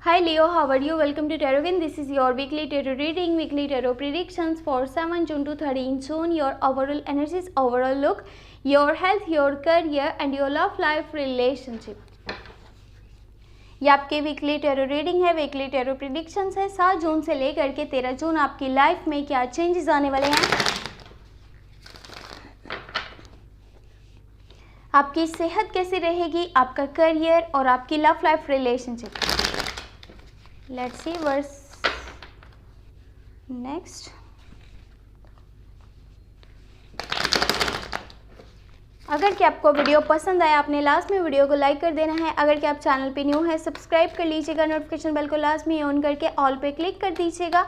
Hi Leo, how are you? Welcome to Tarot. This is your weekly tarot reading, weekly tarot predictions for 7 June to 13 June. Your overall energies, overall look, your health, your career and your love life relationship. ये आपके weekly tarot reading है, weekly tarot predictions है। 7 जून से लेकर के 13 जून आपकी life में क्या चेंजेस आने वाले हैं, आपकी सेहत कैसी रहेगी, आपका करियर और आपकी love life relationship. Let's see what's next. अगर कि आपको वीडियो पसंद आया, आपने लास्ट में वीडियो को लाइक कर देना है। अगर कि आप चैनल पे न्यू है, सब्सक्राइब कर लीजिएगा, नोटिफिकेशन बेल को लास्ट में ऑन करके ऑल पे क्लिक कर दीजिएगा।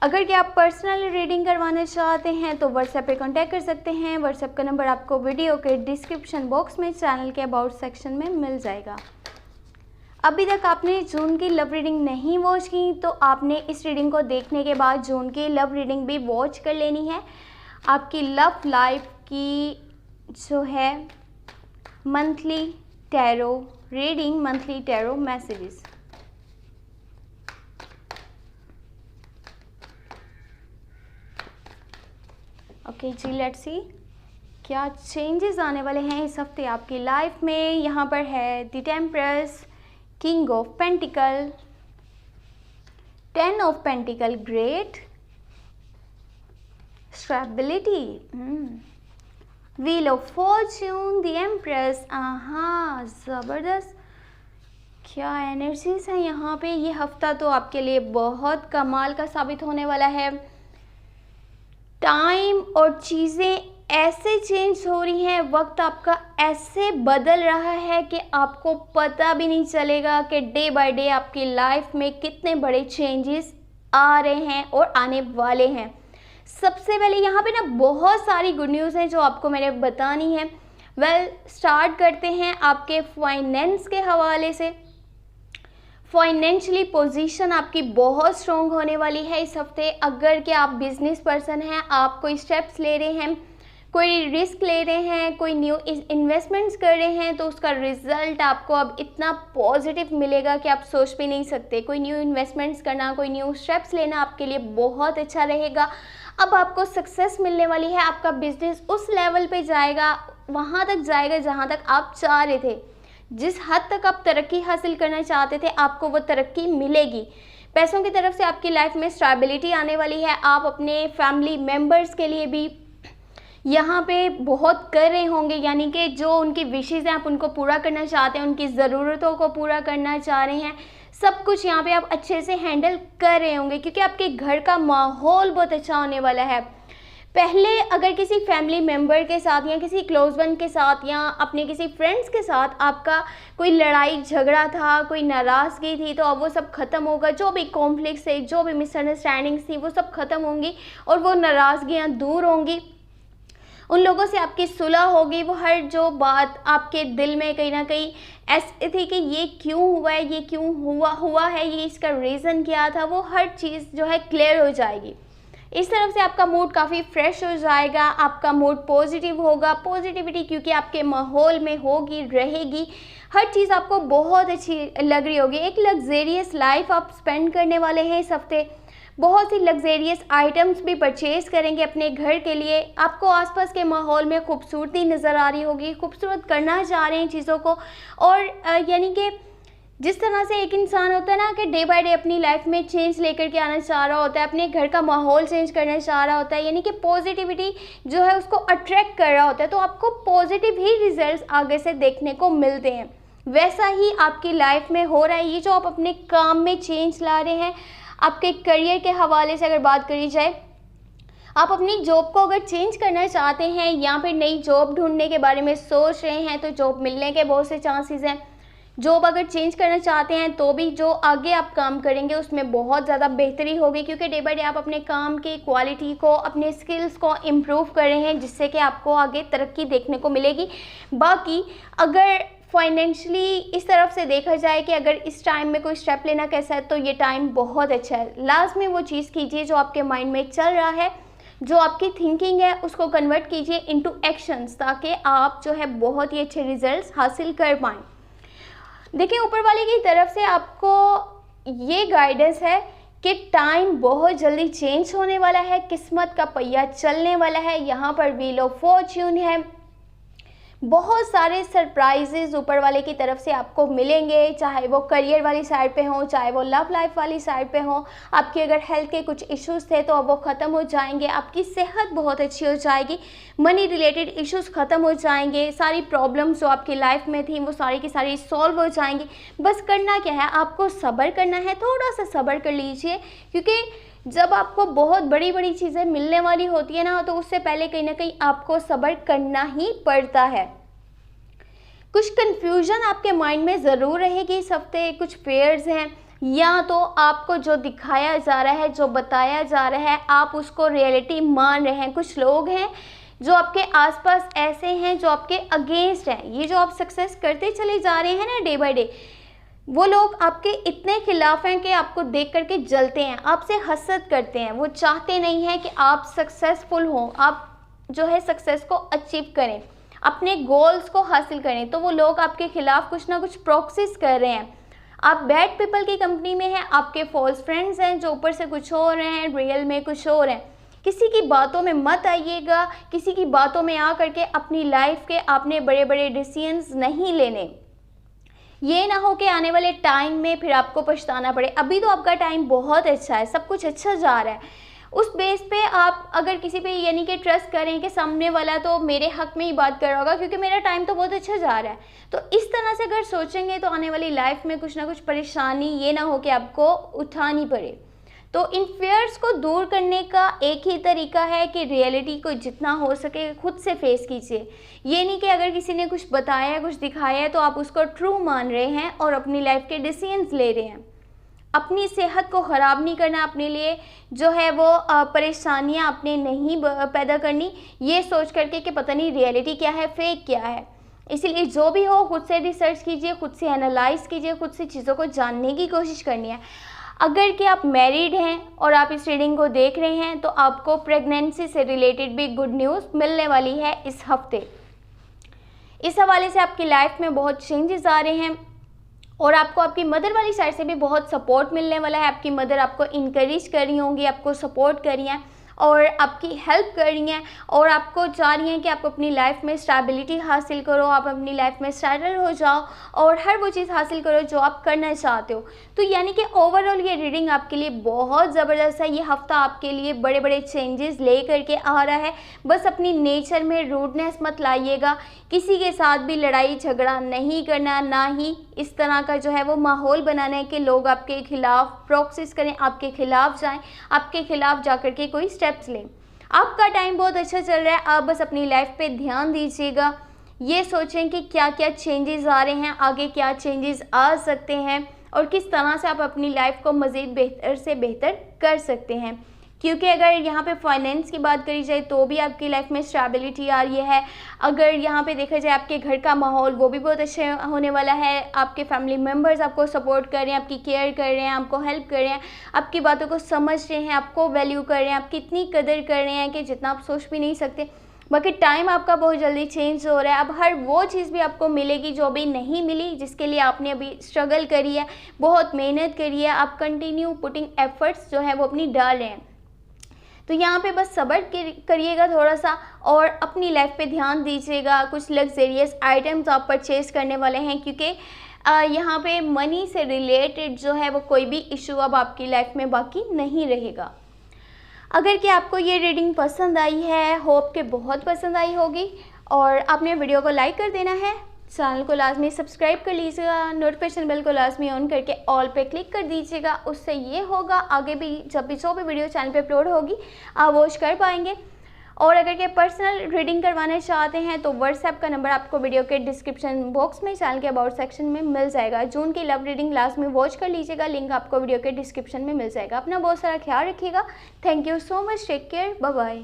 अगर कि आप पर्सनल रीडिंग करवाना चाहते हैं तो व्हाट्सएप पे कांटेक्ट कर सकते हैं। व्हाट्सएप का नंबर आपको वीडियो के डिस्क्रिप्शन बॉक्स में चैनल के अबाउट सेक्शन में मिल जाएगा। अभी तक आपने जून की लव रीडिंग नहीं वॉच की तो आपने इस रीडिंग को देखने के बाद जून की लव रीडिंग भी वॉच कर लेनी है। आपकी लव लाइफ की जो है monthly tarot reading, monthly tarot messages. Okay जी, लेट्स सी क्या चेंजेस आने वाले हैं इस हफ्ते आपकी लाइफ में। यहाँ पर है the temperance, king of pentacle, 10 of pentacle, great stability, wheel of fortune, the empress. जबरदस्त, क्या एनर्जीज हैं यहाँ पे। ये हफ्ता तो आपके लिए बहुत कमाल का साबित होने वाला है। टाइम और चीज़ें ऐसे चेंज हो रही हैं, वक्त आपका ऐसे बदल रहा है कि आपको पता भी नहीं चलेगा कि डे बाय डे आपकी लाइफ में कितने बड़े चेंजेस आ रहे हैं और आने वाले हैं। सबसे पहले यहाँ पे ना बहुत सारी गुड न्यूज़ हैं जो आपको मैंने बतानी है। स्टार्ट करते हैं आपके फाइनेंस के हवाले से। फाइनेंशियली पोजीशन आपकी बहुत स्ट्रॉन्ग होने वाली है इस हफ्ते। अगर कि आप बिजनेस पर्सन हैं, आप कोई स्टेप्स ले रहे हैं, कोई रिस्क ले रहे हैं, कोई न्यू इन्वेस्टमेंट्स कर रहे हैं, तो उसका रिजल्ट आपको अब इतना पॉजिटिव मिलेगा कि आप सोच भी नहीं सकते। कोई न्यू इन्वेस्टमेंट्स करना, कोई न्यू स्टेप्स लेना आपके लिए बहुत अच्छा रहेगा। अब आपको सक्सेस मिलने वाली है। आपका बिजनेस उस लेवल पे जाएगा, वहाँ तक जाएगा जहाँ तक आप चाह रहे थे। जिस हद तक आप तरक्की हासिल करना चाहते थे, आपको वो तरक्की मिलेगी। पैसों की तरफ से आपकी लाइफ में स्टेबिलिटी आने वाली है। आप अपने फैमिली मेम्बर्स के लिए भी यहाँ पे बहुत कर रहे होंगे, यानी कि जो उनकी विशेज़ हैं आप उनको पूरा करना चाहते हैं, उनकी ज़रूरतों को पूरा करना चाह रहे हैं। सब कुछ यहाँ पे आप अच्छे से हैंडल कर रहे होंगे क्योंकि आपके घर का माहौल बहुत अच्छा होने वाला है। पहले अगर किसी फैमिली मेम्बर के साथ या किसी क्लोज वन के साथ या अपने किसी फ्रेंड्स के साथ आपका कोई लड़ाई झगड़ा था, कोई नाराज़गी थी, तो अब वो सब ख़त्म होगा। जो भी कॉन्फ्लिक्ट्स है, जो भी मिसअंडरस्टैंडिंग्स थी, वो सब ख़त्म होंगी और वो नाराज़गियाँ दूर होंगी। उन लोगों से आपकी सुलह होगी। वो हर जो बात आपके दिल में कहीं ना कहीं ऐसी थी कि ये क्यों हुआ है, ये क्यों हुआ है, ये इसका रीज़न क्या था, वो हर चीज़ जो है क्लियर हो जाएगी। इस तरफ से आपका मूड काफ़ी फ्रेश हो जाएगा, आपका मूड पॉजिटिव होगा। पॉजिटिविटी क्योंकि आपके माहौल में होगी, रहेगी, हर चीज़ आपको बहुत अच्छी लग रही होगी। एक लग्जेरियस लाइफ आप स्पेंड करने वाले हैं इस हफ्ते। बहुत सी लग्जेरियस आइटम्स भी परचेज़ करेंगे अपने घर के लिए। आपको आसपास के माहौल में खूबसूरती नज़र आ रही होगी, खूबसूरत करना चाह रहे हैं चीज़ों को। और यानी कि जिस तरह से एक इंसान होता है ना कि डे बाय डे अपनी लाइफ में चेंज लेकर के आना चाह रहा होता है, अपने घर का माहौल चेंज करना चाह रहा होता है, यानी कि पॉजिटिविटी जो है उसको अट्रैक्ट कर रहा होता है, तो आपको पॉजिटिव ही रिजल्ट्स आगे से देखने को मिलते हैं। वैसा ही आपकी लाइफ में हो रहा है। ये जो आप अपने काम में चेंज ला रहे हैं, आपके करियर के हवाले से अगर बात करी जाए, आप अपनी जॉब को अगर चेंज करना चाहते हैं या फिर नई जॉब ढूंढने के बारे में सोच रहे हैं तो जॉब मिलने के बहुत से चांसेस हैं। जॉब अगर चेंज करना चाहते हैं तो भी जो आगे आप काम करेंगे उसमें बहुत ज़्यादा बेहतरी होगी क्योंकि डे बाय डे आप अपने काम की क्वालिटी को, अपने स्किल्स को इम्प्रूव कर रहे हैं, जिससे कि आपको आगे तरक्की देखने को मिलेगी। बाकी अगर फाइनेंशियली इस तरफ से देखा जाए कि अगर इस टाइम में कोई स्टेप लेना कैसा है, तो ये टाइम बहुत अच्छा है। लास्ट में वो चीज़ कीजिए जो आपके माइंड में चल रहा है, जो आपकी थिंकिंग है, उसको कन्वर्ट कीजिए इनटू एक्शंस, ताकि आप जो है बहुत ही अच्छे रिजल्ट्स हासिल कर पाएँ। देखिए, ऊपर वाले की तरफ से आपको ये गाइडेंस है कि टाइम बहुत जल्दी चेंज होने वाला है, किस्मत का पहिया चलने वाला है। यहाँ पर व्हील ऑफ फॉर्च्यून है, बहुत सारे सरप्राइजेज ऊपर वाले की तरफ से आपको मिलेंगे, चाहे वो करियर वाली साइड पे हो, चाहे वो लव लाइफ वाली साइड पे हो। आपके अगर हेल्थ के कुछ इश्यूज थे तो अब वो ख़त्म हो जाएंगे, आपकी सेहत बहुत अच्छी हो जाएगी, मनी रिलेटेड इश्यूज ख़त्म हो जाएंगे, सारी प्रॉब्लम्स जो आपकी लाइफ में थी वो सारी की सारी सॉल्व हो जाएंगी। बस करना क्या है, आपको सब्र करना है, थोड़ा सा सब्र कर लीजिए, क्योंकि जब आपको बहुत बड़ी बड़ी चीज़ें मिलने वाली होती है ना, तो उससे पहले कहीं ना कहीं आपको सब्र करना ही पड़ता है। कुछ कन्फ्यूजन आपके माइंड में ज़रूर रहेगी इस हफ्ते, कुछ फेयर्स हैं, या तो आपको जो दिखाया जा रहा है, जो बताया जा रहा है, आप उसको रियलिटी मान रहे हैं। कुछ लोग हैं जो आपके आसपास ऐसे हैं जो आपके अगेंस्ट हैं। ये जो आप सक्सेस करते चले जा रहे हैं ना डे बाय डे, वो लोग आपके इतने खिलाफ हैं कि आपको देख करके जलते हैं, आपसे हसद करते हैं। वो चाहते नहीं हैं कि आप सक्सेसफुल हों, आप जो है सक्सेस को अचीव करें, अपने गोल्स को हासिल करें। तो वो लोग आपके खिलाफ कुछ ना कुछ प्रॉक्सिस कर रहे हैं। आप बैड पीपल की कंपनी में हैं, आपके फॉल्स फ्रेंड्स हैं जो ऊपर से कुछ हो रहे हैं, रियल में कुछ और हैं। किसी की बातों में मत आइएगा, किसी की बातों में आ करके अपनी लाइफ के आपने बड़े बड़े डिसीजंस नहीं लेने। ये ना हो कि आने वाले टाइम में फिर आपको पछताना पड़े। अभी तो आपका टाइम बहुत अच्छा है, सब कुछ अच्छा जा रहा है, उस बेस पे आप अगर किसी पे यानी कि ट्रस्ट करें कि सामने वाला तो मेरे हक में ही बात कर रहा होगा क्योंकि मेरा टाइम तो बहुत अच्छा जा रहा है, तो इस तरह से अगर सोचेंगे तो आने वाली लाइफ में कुछ ना कुछ परेशानी ये ना हो कि आपको उठानी पड़े। तो इन फेयर्स को दूर करने का एक ही तरीका है कि रियलिटी को जितना हो सके खुद से फेस कीजिए। ये नहीं कि अगर किसी ने कुछ बताया, कुछ दिखाया है तो आप उसको ट्रू मान रहे हैं और अपनी लाइफ के डिसीजंस ले रहे हैं। अपनी सेहत को ख़राब नहीं करना, अपने लिए जो है वो परेशानियां आपने नहीं पैदा करनी, ये सोच करके कि पता नहीं रियलिटी क्या है, फेक क्या है। इसलिए जो भी हो खुद से रिसर्च कीजिए, खुद से एनालाइज कीजिए, खुद से चीज़ों को जानने की कोशिश करनी है। अगर कि आप मैरिड हैं और आप इस रीडिंग को देख रहे हैं तो आपको प्रेगनेंसी से रिलेटेड भी गुड न्यूज़ मिलने वाली है इस हफ्ते। इस हवाले से आपकी लाइफ में बहुत चेंजेस आ रहे हैं और आपको आपकी मदर वाली साइड से भी बहुत सपोर्ट मिलने वाला है। आपकी मदर आपको इनकरेज कर रही होंगी, आपको सपोर्ट कर रही हैं और आपकी हेल्प कर रही हैं और आपको चाह रही हैं कि आप अपनी लाइफ में स्टेबिलिटी हासिल करो, आप अपनी लाइफ में सेटल हो जाओ और हर वो चीज़ हासिल करो जो आप करना चाहते हो। तो यानी कि ओवरऑल ये रीडिंग आपके लिए बहुत ज़बरदस्त है। ये हफ्ता आपके लिए बड़े बड़े चेंजेस ले करके आ रहा है। बस अपनी नेचर में रूडनेस मत लाइएगा, किसी के साथ भी लड़ाई झगड़ा नहीं करना, ना ही इस तरह का जो है वो माहौल बनाना है कि लोग आपके खिलाफ प्रॉक्सिस करें, आपके खिलाफ जाएं, आपके खिलाफ जा कर के कोई स्टेप्स लें। आपका टाइम बहुत अच्छा चल रहा है, आप बस अपनी लाइफ पे ध्यान दीजिएगा। ये सोचें कि क्या क्या चेंजेस आ रहे हैं, आगे क्या चेंजेस आ सकते हैं और किस तरह से आप अपनी लाइफ को मज़ीद बेहतर से बेहतर कर सकते हैं। क्योंकि अगर यहाँ पे फाइनेंस की बात करी जाए तो भी आपकी लाइफ में स्टेबिलिटी आ रही है। अगर यहाँ पे देखा जाए आपके घर का माहौल वो भी बहुत अच्छा होने वाला है। आपके फैमिली मेम्बर्स आपको सपोर्ट कर रहे हैं, आपकी केयर कर रहे हैं, आपको हेल्प कर रहे हैं, आपकी बातों को समझ रहे हैं, आपको वैल्यू कर रहे हैं, आपकी इतनी कदर कर रहे हैं कि जितना आप सोच भी नहीं सकते। बाकी टाइम आपका बहुत जल्दी चेंज हो रहा है। अब हर वो चीज़ भी आपको मिलेगी जो अभी नहीं मिली, जिसके लिए आपने अभी स्ट्रगल करी है, बहुत मेहनत करी है, आप कंटिन्यू पुटिंग एफर्ट्स जो है वो अपनी डाल रहे हैं। तो यहाँ पे बस सब्र करिएगा थोड़ा सा और अपनी लाइफ पे ध्यान दीजिएगा। कुछ लग्जरियस आइटम्स आप परचेज़ करने वाले हैं क्योंकि यहाँ पे मनी से रिलेटेड जो है वो कोई भी इशू अब आपकी लाइफ में बाकी नहीं रहेगा। अगर कि आपको ये रीडिंग पसंद आई है, होप कि बहुत पसंद आई होगी और आपने वीडियो को लाइक कर देना है, चैनल को लाजमी सब्सक्राइब कर लीजिएगा, नोटिफिकेशन बेल को लाजमी ऑन करके ऑल पे क्लिक कर दीजिएगा। उससे ये होगा आगे भी जब भी जो भी वीडियो चैनल पे अपलोड होगी आप वॉच कर पाएंगे। और अगर के पर्सनल रीडिंग करवाना चाहते हैं तो व्हाट्सएप का नंबर आपको वीडियो के डिस्क्रिप्शन बॉक्स में चैनल के अबाउट सेक्शन में मिल जाएगा। जून की लव रीडिंग लाजमी वॉच कर लीजिएगा, लिंक आपको वीडियो के डिस्क्रिप्शन में मिल जाएगा। अपना बहुत सारा ख्याल रखिएगा। Thank you so much, take care, bye bye.